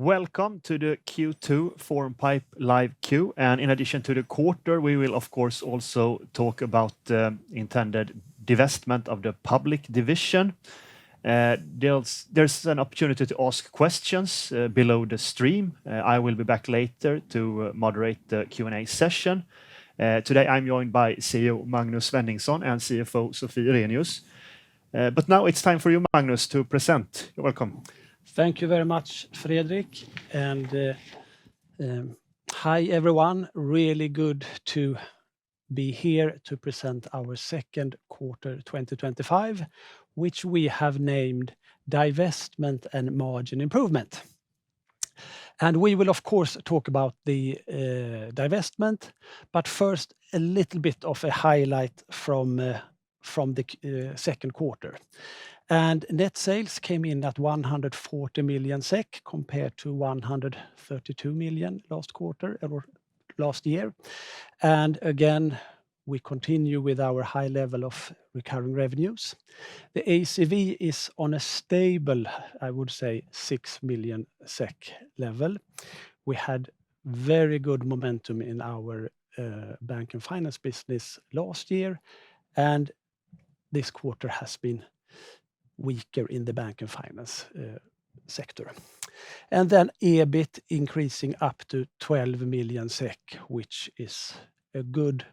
Welcome to the Q2 Formpipe Live Q. And in addition to the quarter, we will of course also talk about the intended divestment of the public division. There's an opportunity to ask questions below the stream. I will be back later to moderate the Q&A session. Today I'm joined by CEO Magnus Svenningsson and CFO Sofie Irenius. But now it's time for you, Magnus, to present. You're welcome. Thank you very much, Fredrik. And hi, everyone. Really good to be here to present our second quarter 2025, which we have named Divestment and Margin Improvement. And we will, of course, talk about the divestment, but first a little bit of a highlight from the second quarter. And net sales came in at 140 million SEK compared to 132 million last quarter or last year. And again, we continue with our high level of recurring revenues. The ACV is on a stable, I would say, 6 million SEK level. We had very good momentum in our bank and finance business last year, and this quarter has been weaker in the bank and finance sector. And then EBIT increasing up to 12 million SEK, which is a good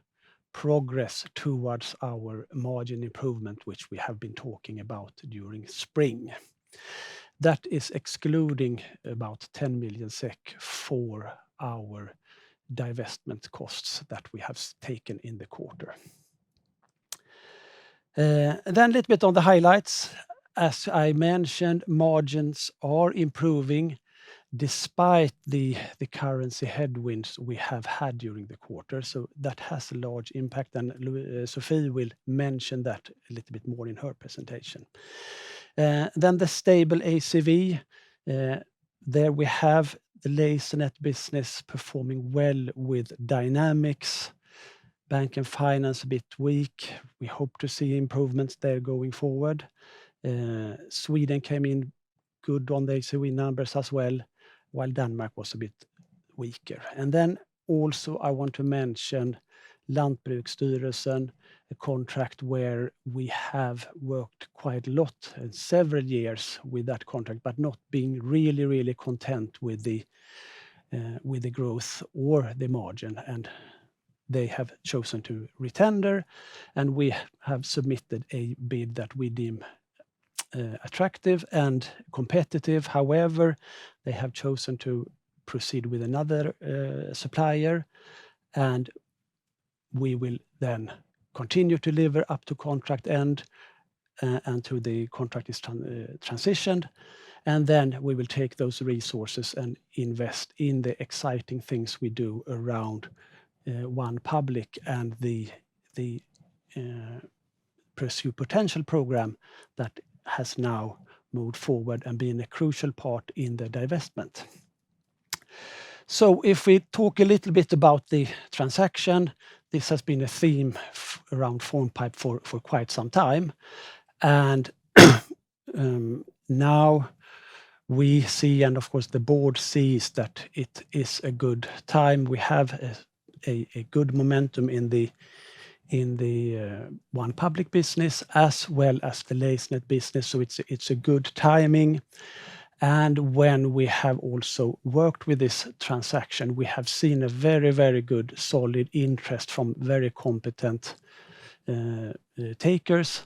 progress towards our margin improvement, which we have been talking about during spring. That is excluding about 10 million SEK for our divestment costs that we have taken in the quarter. Then a little bit on the highlights. As I mentioned, margins are improving despite the currency headwinds we have had during the quarter. So that has a large impact, and Sofie will mention that a little bit more in her presentation. Then the stable ACV, there we have the Lasernet business performing well with dynamics. Bank and finance a bit weak. We hope to see improvements there going forward. Sweden came in good on the ACV numbers as well, while Denmark was a bit weaker. And then also I want to mention Lantbruksstyrelsen, a contract where we have worked quite a lot in several years with that contract, but not being really content with the growth or the margin. And they have chosen to retender, and we have submitted a bid that we deem attractive and competitive. However, they have chosen to proceed with another supplier, and we will then continue to deliver up to contract end until the contract is transitioned. And then we will take those resources and invest in the exciting things we do around One Public and the Pursue Potential program that has now moved forward and been a crucial part in the divestment. So if we talk a little bit about the transaction, this has been a theme around Formpipe for quite some time. And now we see, and of course the board sees, that it is a good time. We have a good momentum in the One Public business as well as the Lasernet business, so it's a good timing. And when we have also worked with this transaction, we have seen a very good solid interest from very competent takers.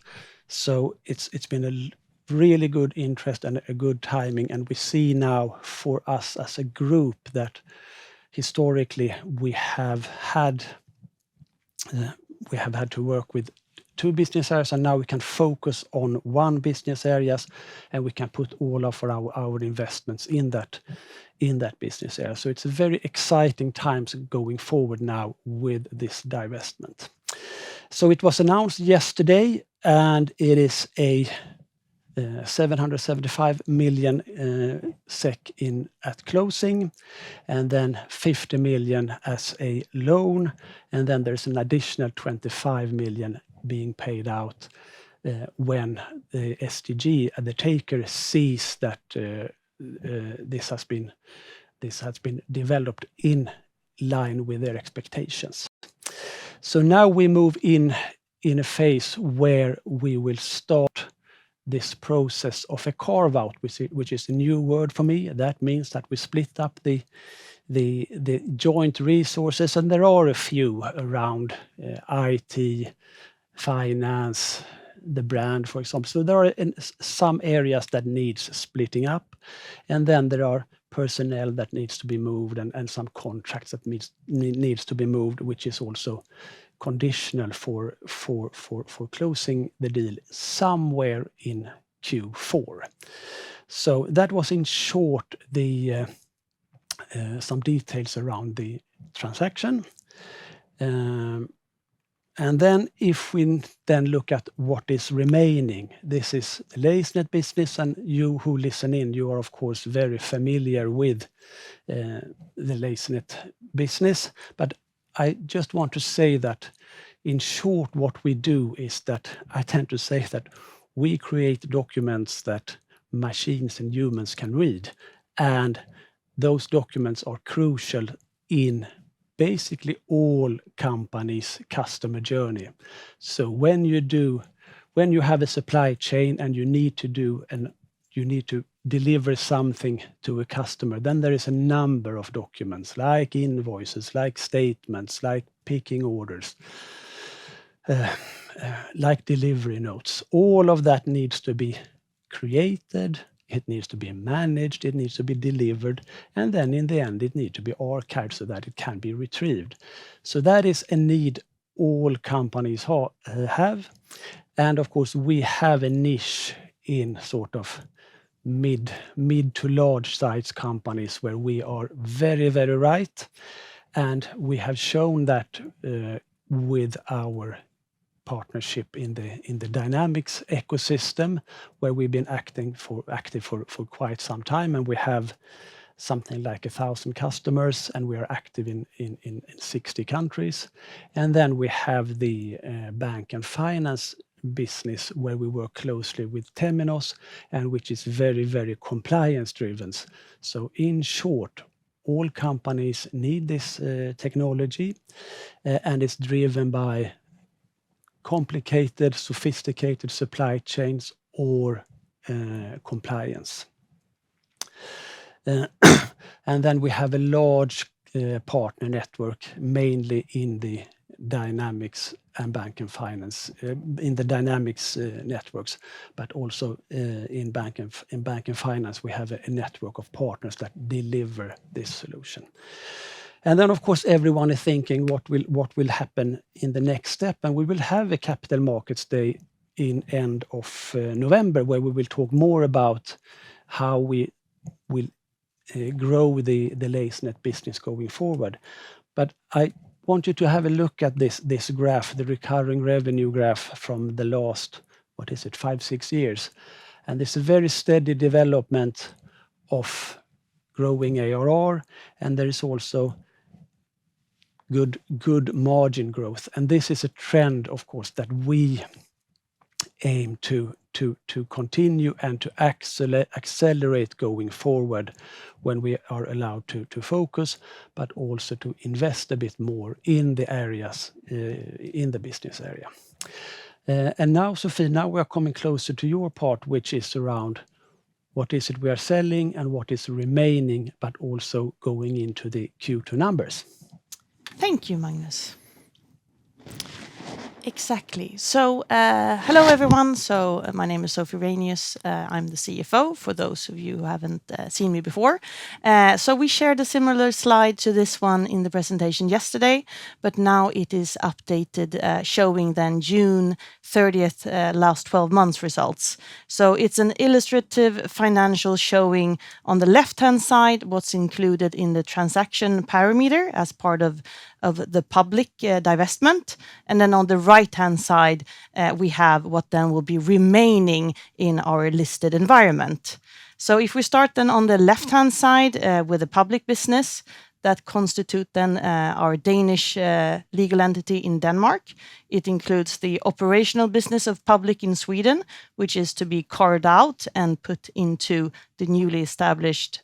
So it's been a really good interest and a good timing, and we see now for us as a group that historically we have had to work with two business areas, and now we can focus on one business areas, and we can put all of our investments in that business area. So it's a very exciting times going forward now with this divestment. So it was announced yesterday, and it is a 775 million SEK at closing, and then 50 million as a loan, and then there's an additional 25 million being paid out when the STG, the taker, sees that this has been developed in line with their expectations. So now we move in a phase where we will start this process of a carve-out, which is a new word for me. That means that we split up the joint resources, and there are a few around IT, finance, the brand, for example. So there are some areas that needs splitting up, and then there are personnel that needs to be moved and some contracts that needs to be moved, which is also conditional for closing the deal somewhere in Q4. So that was in short some details around the transaction. And then if we then look at what is remaining, this is the Lasernet business, and you who listen in, you are of course very familiar with the Lasernet business. But I just want to say that in short, what we do is that I tend to say that we create documents that machines and humans can read, and those documents are crucial in basically all companies' customer journey. So when you have a supply chain and you need to deliver something to a customer, then there is a number of documents like invoices, like statements, like picking orders, like delivery notes. All of that needs to be created, it needs to be managed, it needs to be delivered, and then in the end it needs to be archived so that it can be retrieved. So that is a need all companies have. And of course we have a niche in sort of mid to large size companies where we are very, very right. And we have shown that with our partnership in the Dynamics ecosystem, where we've been active for quite some time, and we have something like 1,000 customers, and we are active in 60 countries. And then we have the bank and finance business, where we work closely with Temenos, and which is very, very compliance driven. So in short, all companies need this technology, and it's driven by complicated, sophisticated supply chains or compliance. And then we have a large partner network, mainly in the Dynamics and bank and finance, in the Dynamics networks, but also in bank and finance, we have a network of partners that deliver this solution. And then, of course, everyone is thinking what will happen in the next step, and we will have a Capital Markets Day in end of November, where we will talk more about how we will grow the Lasernet business going forward. But I want you to have a look at this graph, the recurring revenue graph from the last, 5-6 years. And there's a very steady development of growing ARR, and there is also good margin growth. And this is a trend, of course, that we aim to continue and to accelerate going forward when we are allowed to focus, but also to invest a bit more in the areas, in the business area. And now, Sophie, now we are coming closer to your part, which is around what is it we are selling and what is remaining, but also going into the Q2 numbers. Thank you, Magnus. Exactly. So, hello everyone. So, my name is Sophie Reinius. I'm the CFO, for those of you who haven't seen me before. So, we shared a similar slide to this one in the presentation yesterday, but now it is updated, showing then June 30th, last 12 months results. So, it's an illustrative financial showing on the left-hand side what's included in the transaction parameter as part of the public divestment. And then on the right-hand side, we have what then will be remaining in our listed environment. So if we start then on the left-hand side with the public business, that constitute then our Danish legal entity in Denmark. It includes the operational business of public in Sweden, which is to be carved out and put into the newly established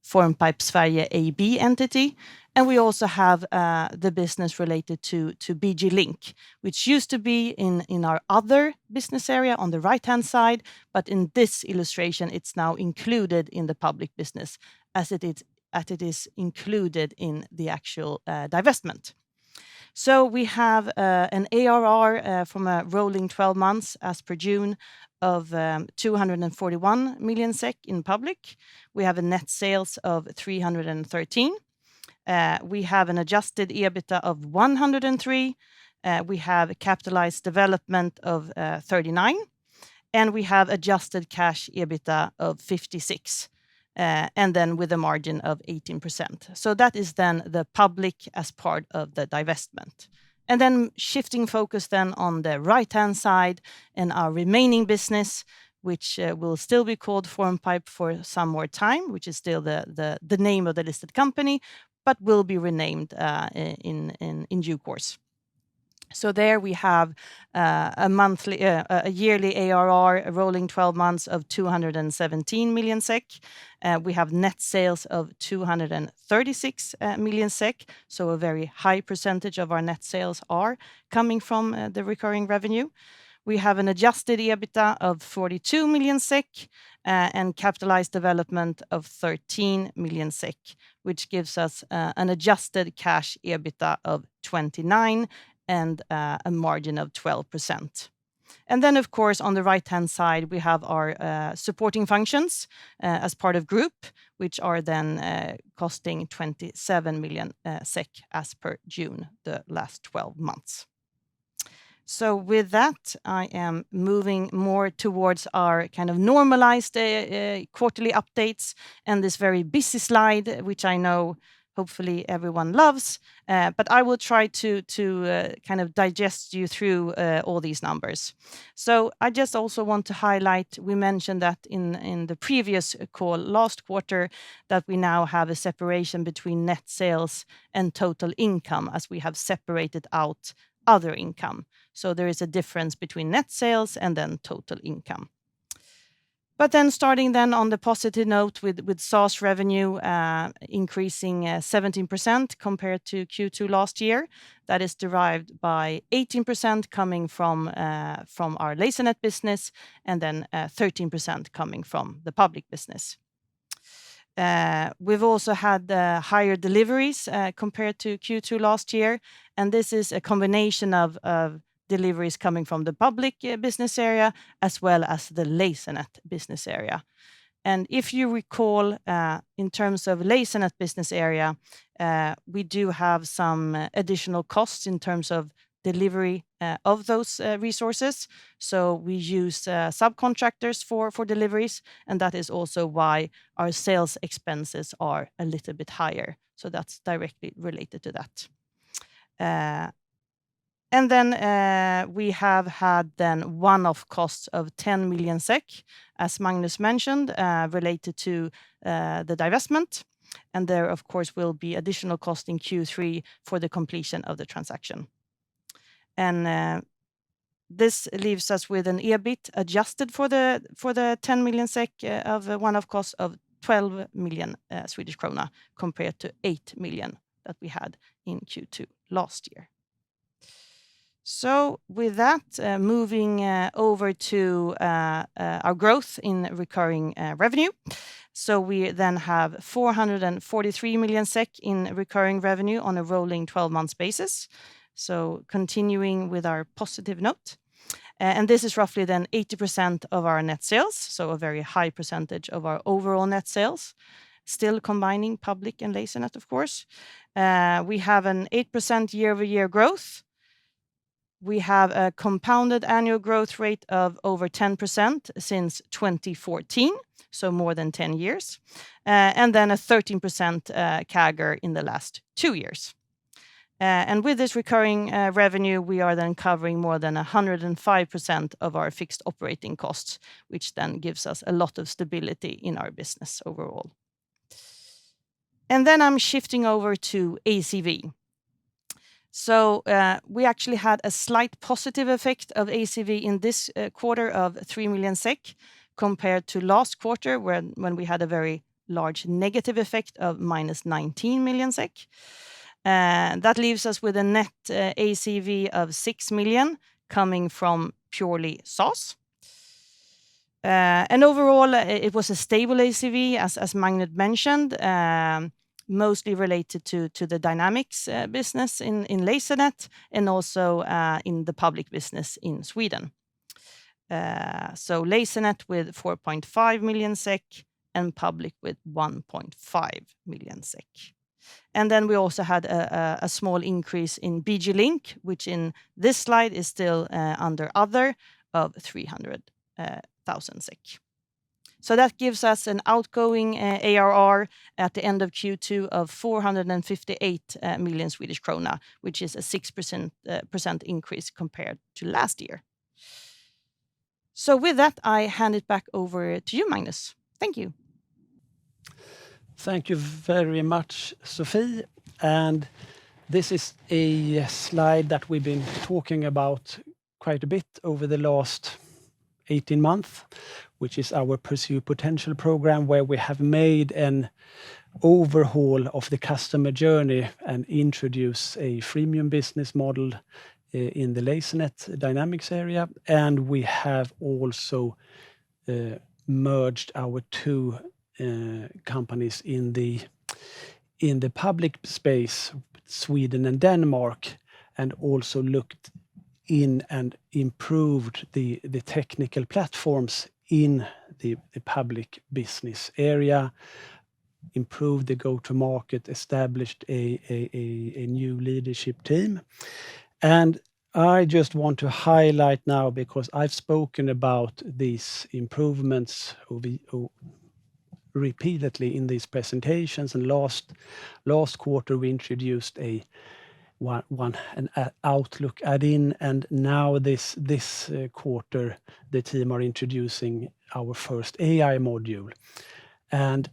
Formpipe Sverige AB entity. And we also have the business related to BG Link, which used to be in our other business area on the right-hand side, but in this illustration, it's now included in the public business as it is included in the actual divestment. So we have an ARR from a rolling 12 months as per June of 241 million SEK in public. We have a net sales of 313. We have an adjusted EBITDA of 103. We have capitalized development of 39. And we have adjusted cash EBITDA of 56. And then with a margin of 18%. So that is then the public as part of the divestment. And then shifting focus then on the right-hand side and our remaining business, which will still be called Formpipe for some more time, which is still the name of the listed company, but will be renamed in due course. So there we have a yearly ARR, a rolling 12 months of 217 million SEK. We have net sales of 236 million SEK. So a very high percentage of our net sales are coming from the recurring revenue. We have an adjusted EBITDA of 42 million SEK and capitalized development of 13 million SEK, which gives us an adjusted cash EBITDA of 29 and a margin of 12%. And then, of course, on the right-hand side, we have our supporting functions as part of group, which are then costing 27 million SEK as per June, the last 12 months. So with that, I am moving more towards our kind of normalized quarterly updates and this very busy slide, which I know hopefully everyone loves, but I will try to kind of digest you through all these numbers. So I just also want to highlight, we mentioned that in the previous call last quarter, that we now have a separation between net sales and total income as we have separated out other income. So there is a difference between net sales and then total income. But then starting then on the positive note with SaaS revenue increasing 17% compared to Q2 last year. That is derived by 18% coming from our Lasernet business and then 13% coming from the public business. We've also had higher deliveries compared to Q2 last year, and this is a combination of deliveries coming from the public business area as well as the Lasernet business area. And if you recall, in terms of Lasernet business area, we do have some additional costs in terms of delivery of those resources. So we use subcontractors for deliveries, and that is also why our sales expenses are a little bit higher. So that's directly related to that. And then we have had then one-off costs of 10 million SEK, as Magnus mentioned, related to the divestment. And there, of course, will be additional cost in Q3 for the completion of the transaction. And this leaves us with an EBIT adjusted for the 10 million SEK of one-off cost of 12 million Swedish krona compared to 8 million that we had in Q2 last year. So with that, moving over to our growth in recurring revenue. So we then have 443 million SEK in recurring revenue on a rolling 12 months basis. So continuing with our positive note. And this is roughly then 80% of our net sales. So a very high percentage of our overall net sales. Still combining public and Lasernet, of course. We have an 8% year-over-year growth. We have a compounded annual growth rate of over 10% since 2014, so more than 10 years, and then a 13% CAGR in the last 2 years. And with this recurring revenue, we are then covering more than 105% of our fixed operating costs, which then gives us a lot of stability in our business overall. And then I'm shifting over to ACV. So we actually had a slight positive effect of ACV in this quarter of 3 million SEK compared to last quarter when we had a very large negative effect of minus 19 million SEK. That leaves us with a net ACV of 6 million coming from purely SaaS. And overall, it was a stable ACV, as Magnus mentioned, mostly related to the Dynamics business in Lasernet and also in the public business in Sweden. So Lasernet with 4.5 million SEK and public with 1.5 million SEK. And then we also had a small increase in BG Link, which in this slide is still under other of 300,000 SEK. So that gives us an outgoing ARR at the end of Q2 of 458 million Swedish krona, which is a 6% increase compared to last year. So with that, I hand it back over to you, Magnus. Thank you. Thank you very much, Sophie. And this is a slide that we've been talking about quite a bit over the last 18 months, which is our Pursue Potential program, where we have made an overhaul of the customer journey and introduce a freemium business model in the Lasernet Dynamics area. And we have also merged our two companies in the public space, Sweden and Denmark, and also looked in and improved the technical platforms in the public business area, improved the go-to-market, established a new leadership team. And I just want to highlight now, because I've spoken about these improvements repeatedly in these presentations, and last quarter we introduced an Outlook add-in, and now this quarter the team are introducing our first AI module. And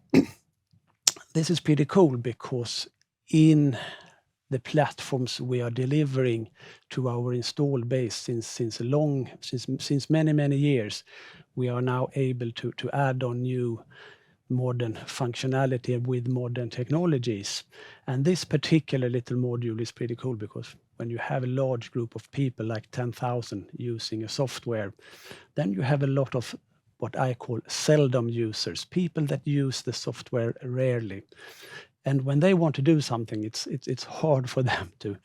this is pretty cool, because in the platforms we are delivering to our install base since many years, we are now able to add on new modern functionality with modern technologies. And this particular little module is pretty cool, because when you have a large group of people, like 10,000 using a software, then you have a lot of what I call seldom users, people that use the software rarely. And when they want to do something, it's hard for them to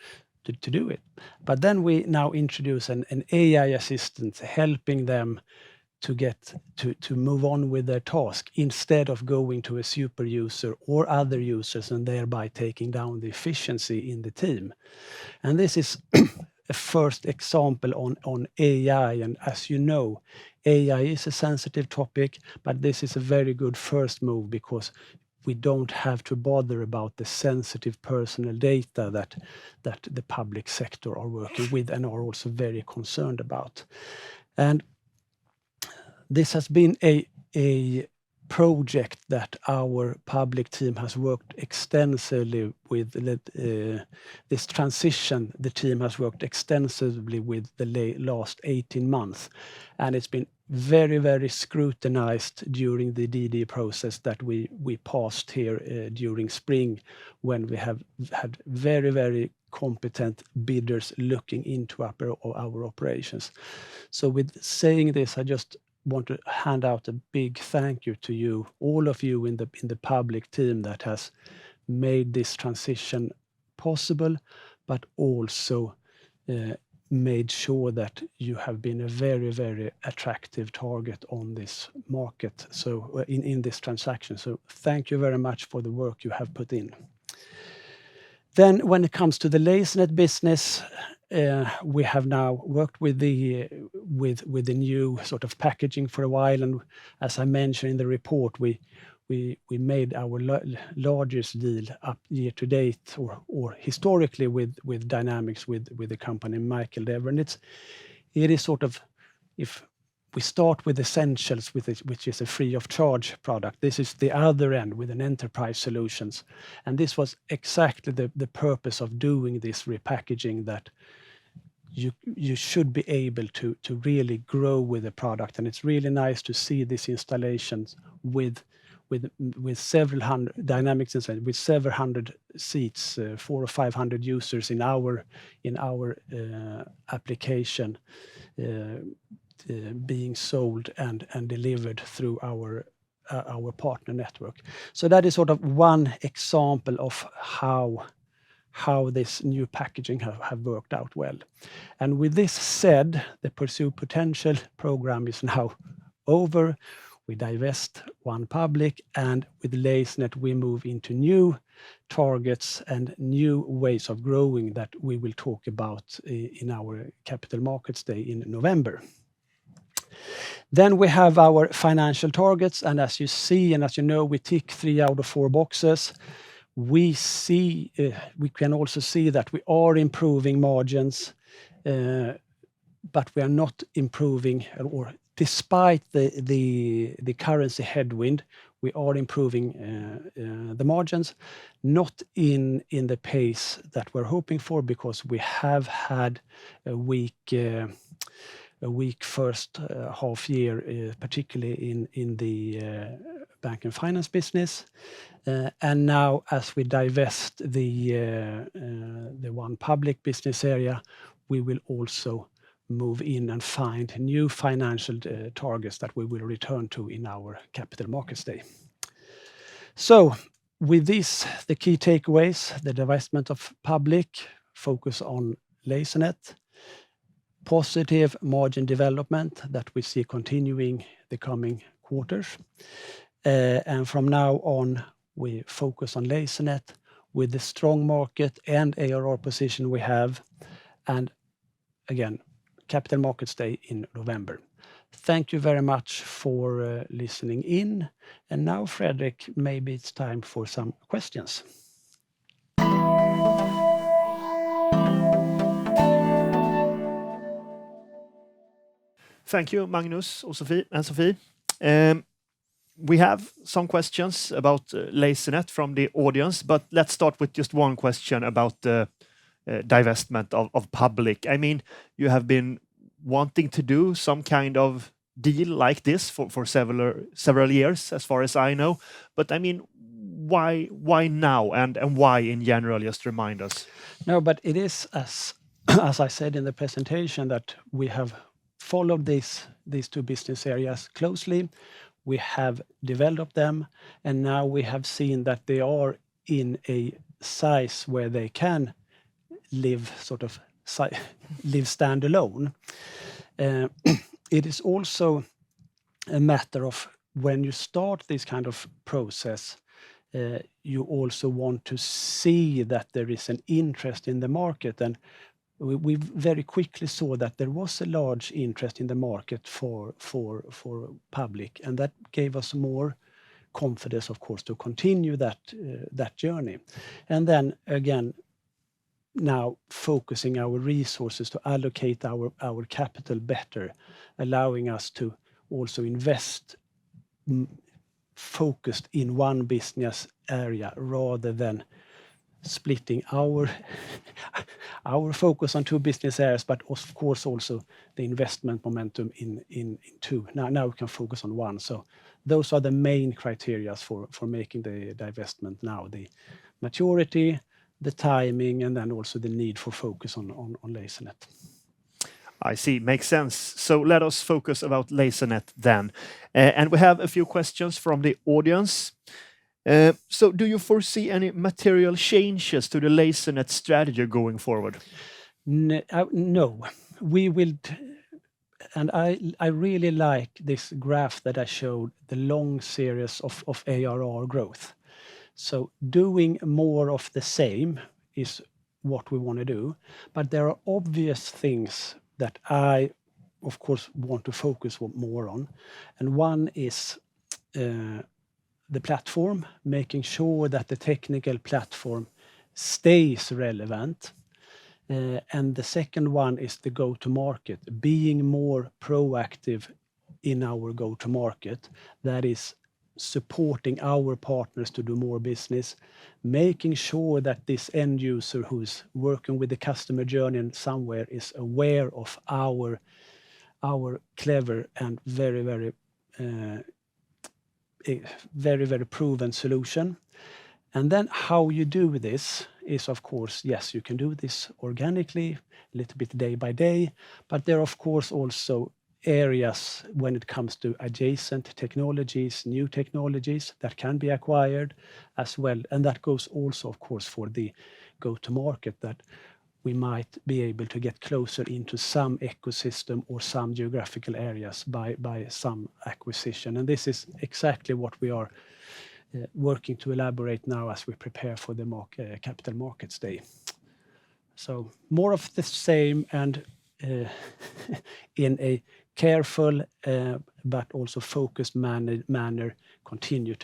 do it. But then we now introduce an AI assistant helping them to move on with their task, instead of going to a super user or other users and thereby taking down the efficiency in the team. And this is a first example on AI. And as you know, AI is a sensitive topic, but this is a very good first move, because we don't have to bother about the sensitive personal data that the public sector are working with and are also very concerned about. And this has been a project that our public team has worked extensively with. This transition, the team has worked extensively with the last 18 months. And it's been very scrutinized during the DD process that we passed here during spring, when we have had very competent bidders looking into our operations. So with saying this, I just want to hand out a big thank you to you, all of you in the public team that has made this transition possible, but also made sure that you have been a very attractive target on this market, so in this transaction. So thank you very much for the work you have put in. Then when it comes to the Lasernet business, we have now worked with the new sort of packaging for a while, and as I mentioned in the report, we made our largest deal up year to date or historically with Dynamics with the company Michael Dever. And it is sort of, if we start with Essentials, which is a free of charge product. This is the other end with an enterprise solutions. And this was exactly the purpose of doing this repackaging, that you should be able to really grow with the product. And it's really nice to see these installations with several hundred Dynamics inside, with several hundred seats, 400 or 500 users in our application, being sold and delivered through our partner network. So that is sort of one example of how this new packaging have worked out well. And with this said, the Pursue Potential program is now over. We divest One Public, and with Lasernet we move into new targets and new ways of growing that we will talk about in our Capital Markets Day in November. Then we have our financial targets, and as you see and as you know, we tick 3 out of 4 boxes. We can also see that we are improving margins, but we are not improving, or despite the currency headwind, we are improving the margins, not in the pace that we're hoping for, because we have had a weak first half year, particularly in the bank and finance business. And now, as we divest the One Public business area, we will also move in and find new financial targets that we will return to in our Capital Markets Day. So with this, the key takeaways: the divestment of Public, focus on Lasernet, positive margin development that we see continuing the coming quarters. And from now on, we focus on Lasernet with the strong market and ARR position we have. And again, Capital Markets Day in November. Thank you very much for listening in. And now, Fredrik, maybe it's time for some questions. Thank you, Magnus and Sophie. We have some questions about Lasernet from the audience, but let's start with just one question about the divestment of Public. I mean, you have been wanting to do some kind of deal like this for several years, as far as I know. But I mean, why now, and why in general? Just remind us. No, but it is as I said in the presentation, that we have followed these 2 business areas closely. We have developed them, and now we have seen that they are in a size where they can live standalone. It is also a matter of, when you start this kind of process, you also want to see that there is an interest in the market. And we very quickly saw that there was a large interest in the market for Public, and that gave us more confidence, of course, to continue that journey. And then again, now focusing our resources to allocate our capital better, allowing us to also invest focused in one business area, rather than splitting our focus on 2 business areas, but of course also the investment momentum in 2. Now we can focus on 1. So those are the main criteria for making the divestment now: the maturity, the timing, and then also the need for focus on Lasernet. I see. Makes sense. So let us focus about Lasernet then. And we have a few questions from the audience. So do you foresee any material changes to the Lasernet strategy going forward? No. We will, and I really like this graph that I showed, the long series of ARR growth. So doing more of the same is what we want to do, but there are obvious things that I, of course, want to focus more on. And one is the platform, making sure that the technical platform stays relevant. And the second one is the go-to-market, being more proactive in our go-to-market that is supporting our partners to do more business, making sure that this end user who's working with the customer journey in somewhere is aware of our clever and very proven solution. And then how you do this is, of course, yes, you can do this organically, a little bit day by day, but there are, of course, also areas when it comes to adjacent technologies, new technologies that can be acquired as well. And that goes also, of course, for the go-to-market, that we might be able to get closer into some ecosystem or some geographical areas by some acquisition. And this is exactly what we are working to elaborate now as we prepare for the Capital Markets Day. So more of the same, and in a careful but also focused manner continue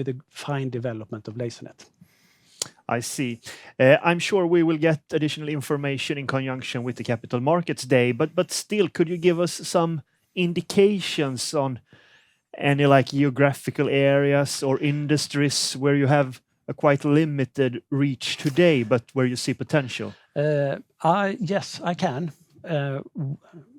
the fine development of Lasernet. I see. I'm sure we will get additional information in conjunction with the Capital Markets Day, but still, could you give us some indications on any like geographical areas or industries where you have a quite limited reach today, but where you see potential? Yes, I can.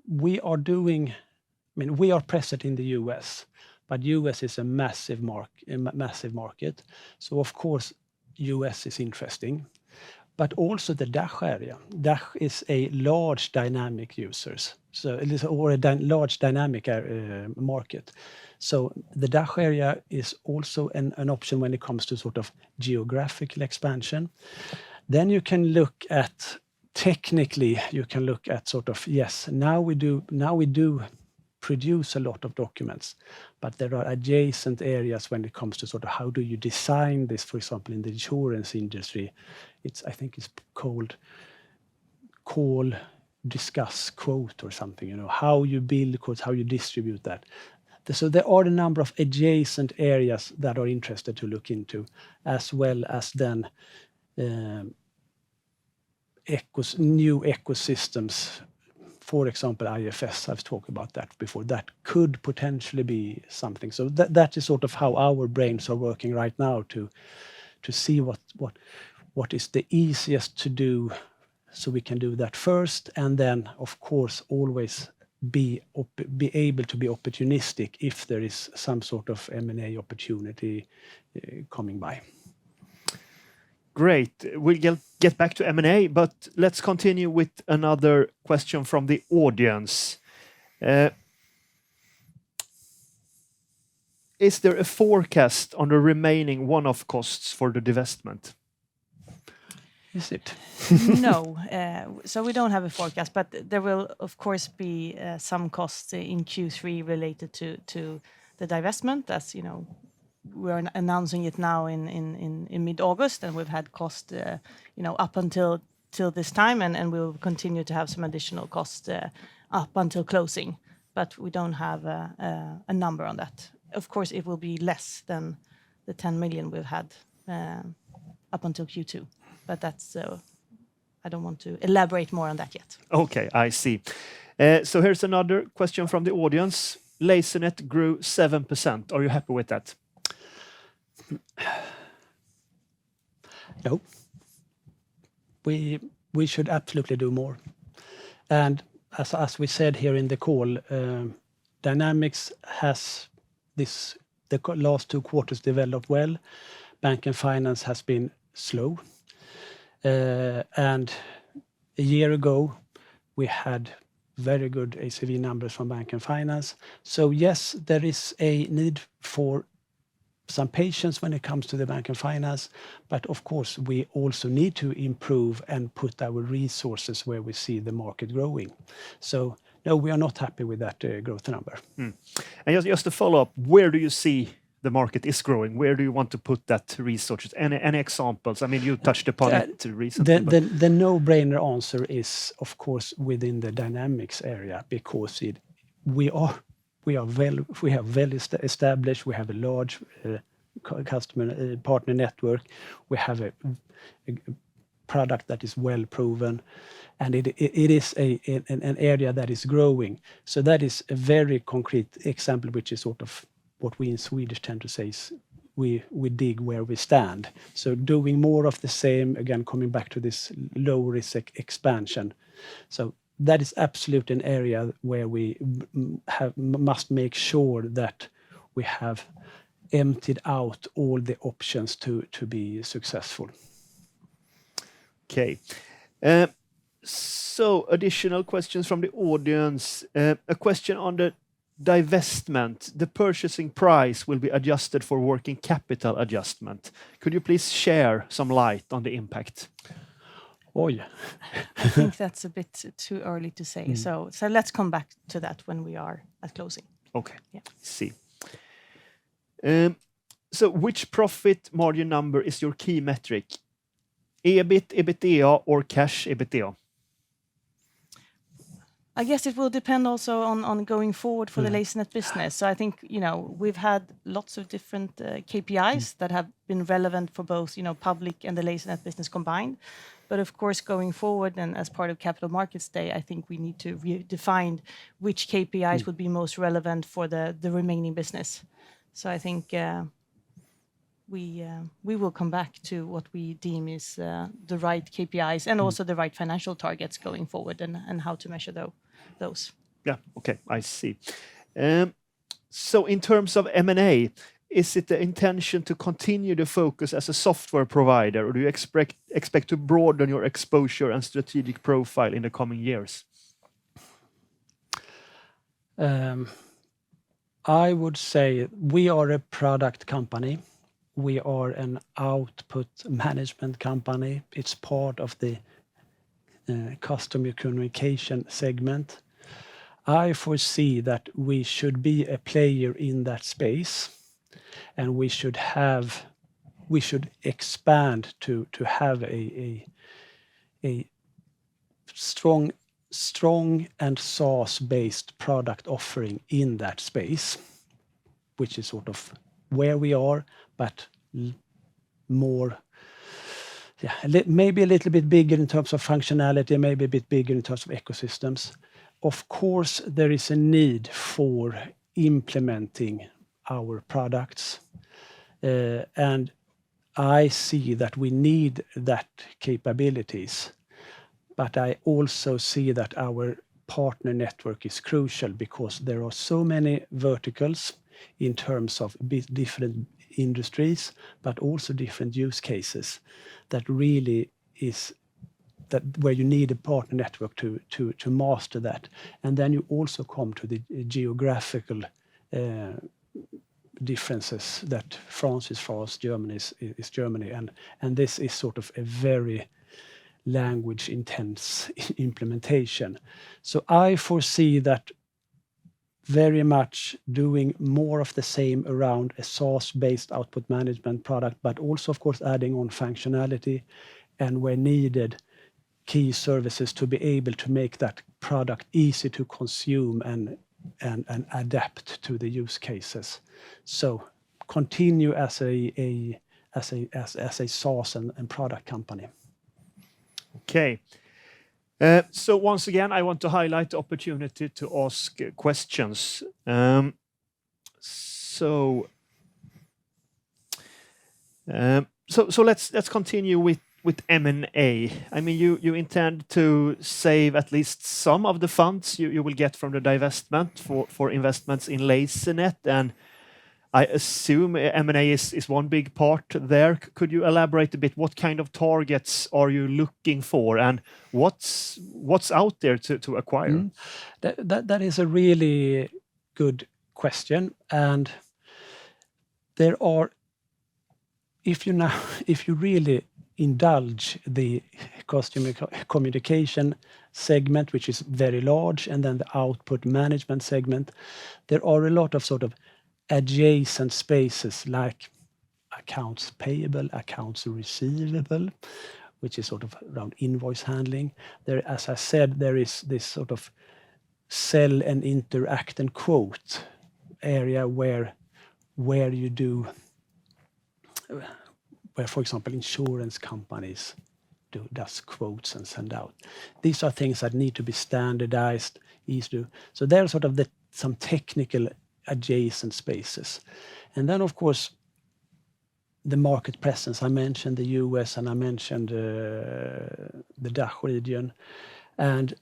We are present in the US, but US is a massive market. So of course, US is interesting, but also the DACH area. DACH is a large dynamic users, so it is large dynamic market. So the DACH area is also an option when it comes to sort of geographical expansion. Then you can look at technically, you can look at sort of, yes, now we do produce a lot of documents, but there are adjacent areas when it comes to sort of how do you design this, for example, in the insurance industry. I think it's called call, discuss, quote or something, how you build quotes, how you distribute that. So there are a number of adjacent areas that are interested to look into, as well as then new ecosystems. For example, IFS, I've talked about that before. That could potentially be something. So that is sort of how our brains are working right now to see what is the easiest to do, so we can do that first, and then of course always be able to be opportunistic if there is some sort of M&A opportunity coming by. Great. We'll get back to M&A, but let's continue with another question from the audience. Is there a forecast on the remaining one-off costs for the divestment? Is it? No. So we don't have a forecast, but there will, of course, be some costs in Q3 related to the divestment. As you know, we're announcing it now in mid-August, and we've had cost up until this time, and we'll continue to have some additional cost up until closing. But we don't have a number on that. Of course, it will be less than the 10 million we've had up until Q2. But that's I don't want to elaborate more on that yet. Okay, I see. So here's another question from the audience. Lasernet grew 7%. Are you happy with that? No. We should absolutely do more. And as we said here in the call, Dynamics has the last 2 quarters developed well. Bank and finance has been slow. And a year ago, we had very good ACV numbers from bank and finance. So yes, there is a need for some patience when it comes to the bank and finance, but of course we also need to improve and put our resources where we see the market growing. So no, we are not happy with that growth number. And just to follow up, where do you see the market is growing? Where do you want to put that resources? Any examples? I mean, you touched upon it recently. The no-brainer answer is, of course, within the Dynamics area, because we have well established. We have a large customer partner network. We have a product that is well proven, and it is an area that is growing. So that is a very concrete example, which is sort of what we in Swedish tend to say is we dig where we stand. So doing more of the same, again, coming back to this low risk expansion. So that is absolutely an area where we must make sure that we have emptied out all the options to be successful. Okay. So additional questions from the audience. A question on the divestment. The purchasing price will be adjusted for working capital adjustment. Could you please share some light on the impact? Oh, yeah. I think that's a bit too early to say. So let's come back to that when we are at closing. Okay. Yeah. See. So which profit margin number is your key metric? EBIT, EBITDA, or cash EBITDA? I guess it will depend also on going forward for the Lasernet business. So I think, we've had lots of different KPIs that have been relevant for both, public and the Lasernet business combined. But of course, going forward and as part of Capital Markets Day, I think we need to redefine which KPIs would be most relevant for the remaining business. So I think we will come back to what we deem is the right KPIs and also the right financial targets going forward and how to measure those. Yeah, okay, I see. So in terms of M&A, is it the intention to continue to focus as a software provider, or do you expect to broaden your exposure and strategic profile in the coming years? I would say we are a product company. We are an output management company. It's part of the customer communication segment. I foresee that we should be a player in that space, and we should expand to have a strong and SaaS-based product offering in that space, which is sort of where we are, but more, maybe a little bit bigger in terms of functionality, maybe a bit bigger in terms of ecosystems. Of course, there is a need for implementing our products, and I see that we need that capabilities. But I also see that our partner network is crucial because there are so many verticals in terms of different industries, but also different use cases that really is that where you need a partner network to master that. And then you also come to the geographical differences, that France is France, Germany is Germany, and this is sort of a very language intense implementation. So I foresee that very much doing more of the same around a SaaS-based output management product, but also, of course, adding on functionality and where needed, key services to be able to make that product easy to consume and adapt to the use cases. So continue as a SaaS and product company. Okay. So once again, I want to highlight the opportunity to ask questions. So let's continue with M&A. I mean, you intend to save at least some of the funds you will get from the divestment for investments in Lasernet, and I assume M&A is one big part there. Could you elaborate a bit? What kind of targets are you looking for, and what's out there to acquire? That is a really good question, and there are, if you really indulge the customer communication segment, which is very large, and then the output management segment, there are a lot of sort of adjacent spaces like accounts payable, accounts receivable, which is sort of around invoice handling. There, as I said, there is this sort of sell and interact and quote area where you do, where, for example, insurance companies does quotes and send out. These are things that need to be standardized, easy to. So they're sort of some technical adjacent spaces. And then, of course, the market presence. I mentioned the US and I mentioned the DACH region. And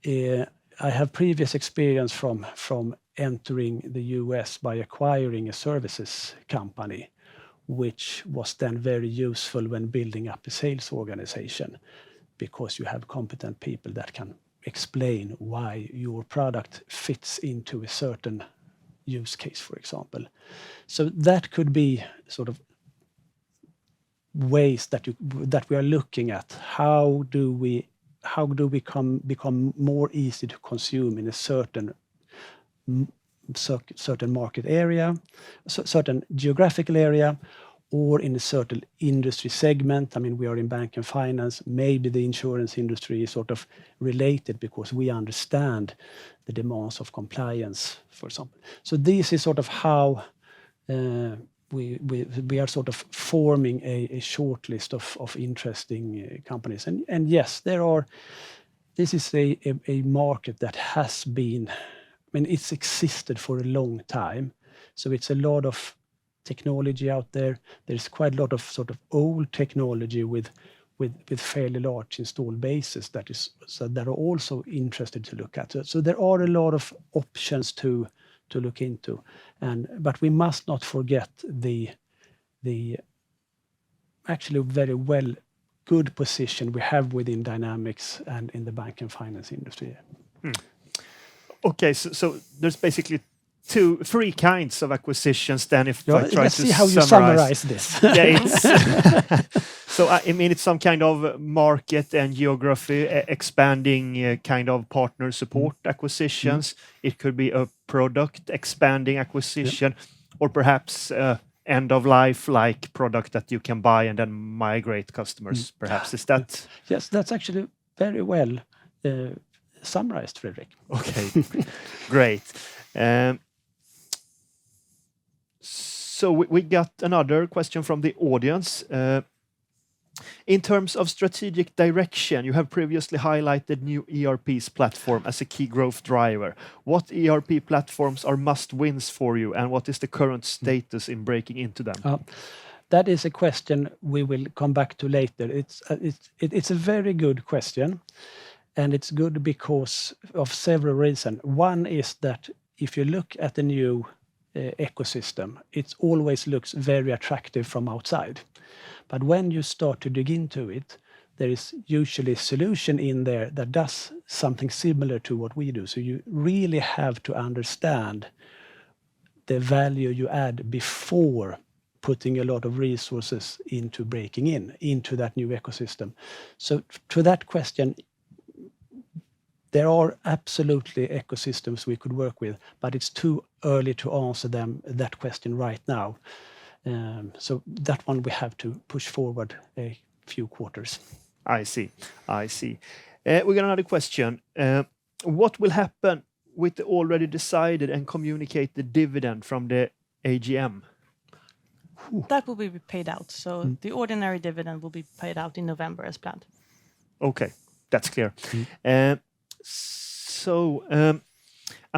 I have previous experience from entering the US by acquiring a services company, which was then very useful when building up a sales organization, because you have competent people that can explain why your product fits into a certain use case, for example. So that could be sort of ways that we are looking at. How do we become more easy to consume in a certain market area, certain geographical area, or in a certain industry segment? I mean, we are in bank and finance. Maybe the insurance industry is sort of related because we understand the demands of compliance, for example. So this is sort of how we are sort of forming a short list of interesting companies. And yes, this is a market that has been, I mean, it's existed for a long time. So it's a lot of technology out there. There's quite a lot of sort of old technology with fairly large installed bases that are also interested to look at. So there are a lot of options to look into, but we must not forget the actually very good position we have within Dynamics and in the bank and finance industry. Okay, so there's basically three kinds of acquisitions then, if I try let's to see how you summarize this. Yeah, so I mean, it's some kind of market and geography expanding kind of partner support acquisitions. It could be a product expanding acquisition, or perhaps end of life like product that you can buy and then migrate customers. Perhaps is that? Yes, that's actually very well summarized, Fredrik. Okay, great. So we got another question from the audience. In terms of strategic direction, you have previously highlighted new ERP's platform as a key growth driver. What ERP platforms are must-wins for you, and what is the current status in breaking into them? That is a question we will come back to later. It's a very good question, and it's good because of several reasons. One is that if you look at the new ecosystem, it always looks very attractive from outside. But when you start to dig into it, there is usually a solution in there that does something similar to what we do. So you really have to understand the value you add before putting a lot of resources into breaking into that new ecosystem. So to that question, there are absolutely ecosystems we could work with, but it's too early to answer that question right now. So that one we have to push forward a few quarters. I see. We got another question. What will happen with the already decided and communicated dividend from the AGM? That will be paid out. So the ordinary dividend will be paid out in November as planned. Okay, that's clear. I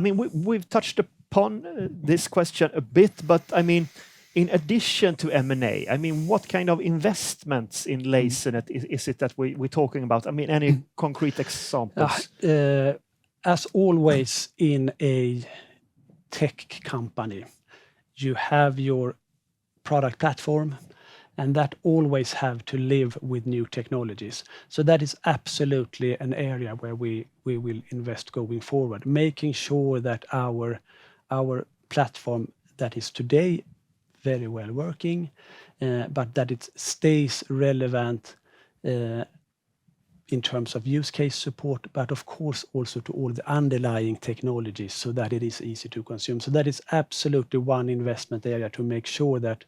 mean, we've touched upon this question a bit, but I mean, in addition to M&A, I mean, what kind of investments in Lasernet is it that we're talking about? I mean, any concrete examples? As always in a tech company, you have your product platform, and that always have to live with new technologies. So that is absolutely an area where we will invest going forward, making sure that our platform that is today very well working, but that it stays relevant in terms of use case support, but of course also to all the underlying technologies so that it is easy to consume. So that is absolutely one investment area to make sure that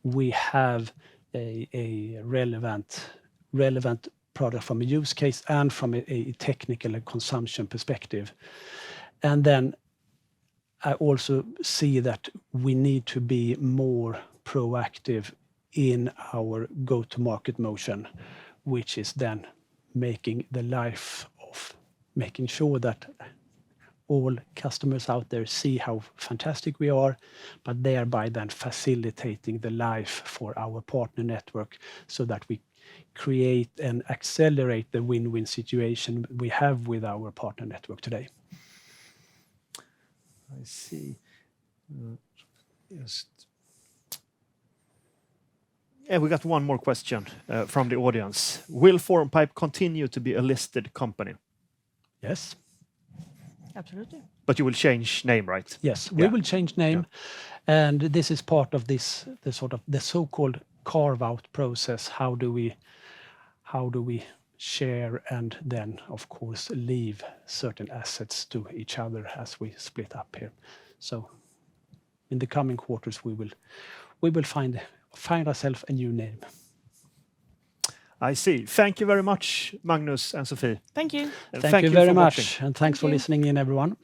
we have a relevant product from a use case and from a technical and consumption perspective. And then I also see that we need to be more proactive in our go-to-market motion, which is then making sure that all customers out there see how fantastic we are, but thereby then facilitating the life for our partner network so that we create and accelerate the win-win situation we have with our partner network today. I see. We got one more question from the audience. Will Formpipe continue to be a listed company? Yes. Absolutely. But you will change name, right? Yes, we will change name, and this is part of this, the so-called carve-out process. How do we share and then, of course, leave certain assets to each other as we split up here? So, in the coming quarters, we will find ourselves a new name. I see. Thank you very much, Magnus and Sophie. Thank you. And Thank you for very watching. much, and thanks for you. listening in, everyone.